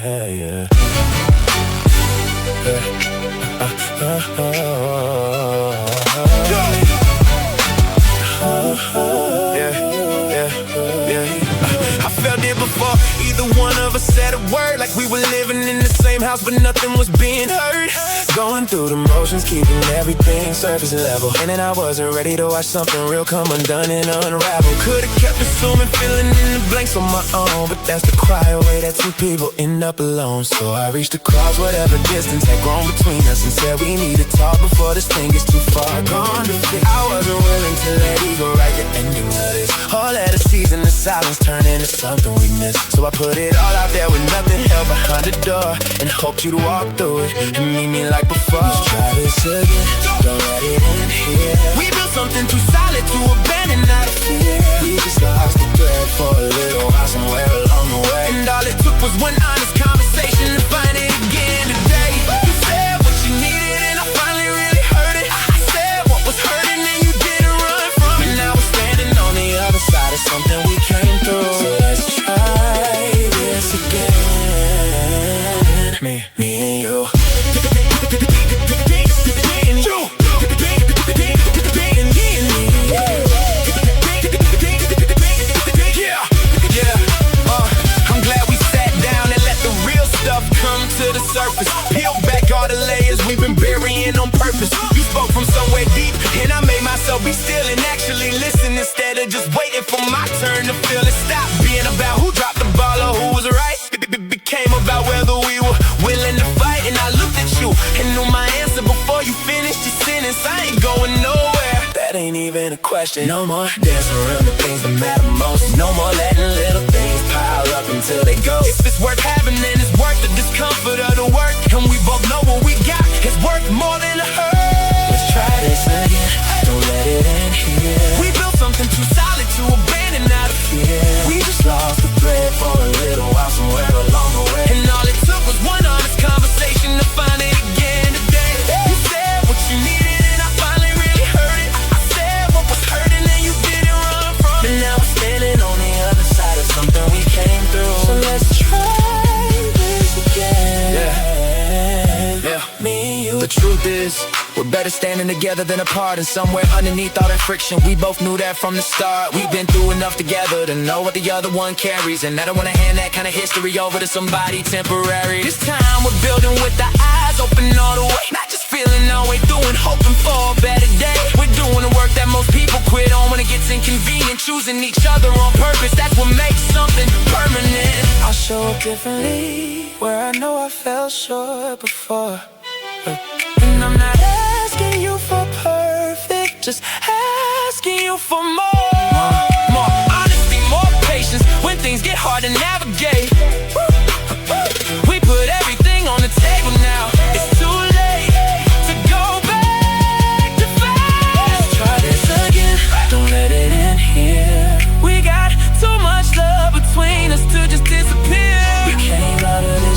Yeah. I felt it before either one of us said a word. Like we were living in the same house, but nothing was being heard. Going through the motions, keeping everything surface level. And then I wasn't ready to watch something real come undone and unravel. Could've kept assuming, filling in the blanks on my own, but that's the cry away that two people end up alone. So I reached across whatever distance had grown between us and said we need to talk before this thing gets too far gone. I wasn't willing to let ego write the ending of this. All that a season of silence turned into something we missed. So I put it all out there with nothing held behind the door, and hoped you'd walk through it and meet me like before. Let's try this again, don't let it end here. We built something too solid to abandon out of fear. We just lost the thread for a little while somewhere along the way, and all it took was one honest conversation to find it again today. You said what you needed and I finally really heard it. I said what was hurting and you didn't run from it. Now we're standing on the other side of something we came through. So let's try this again. Me and you. To the surface, peel back all the layers we've been burying on purpose. You spoke from somewhere deep, and I made myself be still and actually listen instead of just waiting for my turn to feel it. Stop being about who dropped the ball or who was right. It became about whether we were willing to fight. And I looked at you and knew my answer before you finished your sentence. I ain't going nowhere. That ain't even a question. No more dancing around the things that matter most. No more letting little things pile up until they go. If it's worth having, then it's worth the discomfort of the work. And we both know what we got is worth more than a hurt. Let's try this again, don't let it end here. We built something too solid to abandon out of fear. We just lost the thread for a little while somewhere along the way, and all it took was one honest conversation to find it again today. You said what you needed and I finally really heard it. I said what was hurting and you didn't run from it. And now we're standing on the other side of something we came through. So let's try this again. Yeah. Me and you. The truth is, we're better standing together than apart. And somewhere underneath all that friction, we both knew that from the start. We've been through enough together to know what the other one carries, and I don't wanna hand that kind of history over to somebody temporary. This time we're building with the eyes open all the way, not just feeling our way through and hoping for a better day. We're doing the work that most people quit on when it gets inconvenient. Choosing each other on purpose, that's what makes something permanent. I'll show up differently where I know I fell short before. And I'm not asking you for perfect, just asking you for more. More honesty, more patience when things get hard and